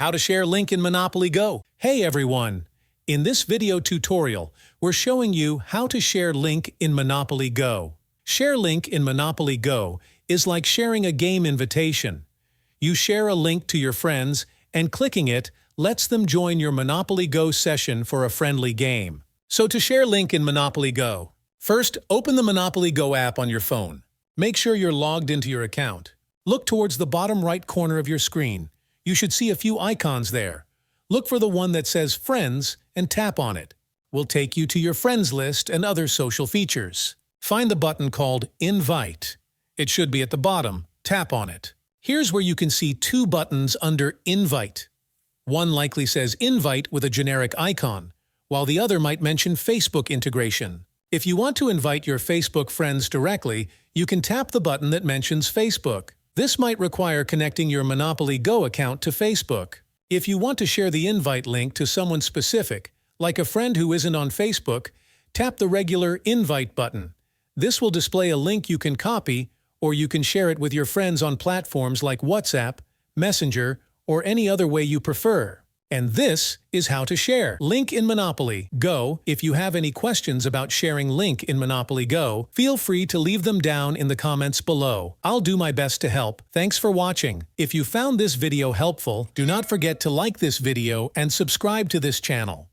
How to share link in Monopoly Go. Hey everyone! In this video tutorial, we're showing you how to share link in Monopoly Go. Share link in Monopoly Go is like sharing a game invitation. You share a link to your friends, and clicking it lets them join your Monopoly Go session for a friendly game. So to share link in Monopoly Go, first open the Monopoly Go app on your phone. Make sure you're logged into your account. Look towards the bottom right corner of your screen. You should see a few icons there. Look for the one that says Friends and tap on it. We'll take you to your friends list and other social features. Find the button called Invite. It should be at the bottom. Tap on it. Here's where you can see two buttons under Invite. One likely says Invite with a generic icon, while the other might mention Facebook integration. If you want to invite your Facebook friends directly, you can tap the button that mentions Facebook. This might require connecting your Monopoly Go account to Facebook. If you want to share the invite link to someone specific, like a friend who isn't on Facebook, tap the regular Invite button. This will display a link you can copy, or you can share it with your friends on platforms like WhatsApp, Messenger, or any other way you prefer. And this is how to share link in Monopoly Go. If you have any questions about sharing link in Monopoly Go, feel free to leave them down in the comments below. I'll do my best to help. Thanks for watching. If you found this video helpful, do not forget to like this video and subscribe to this channel.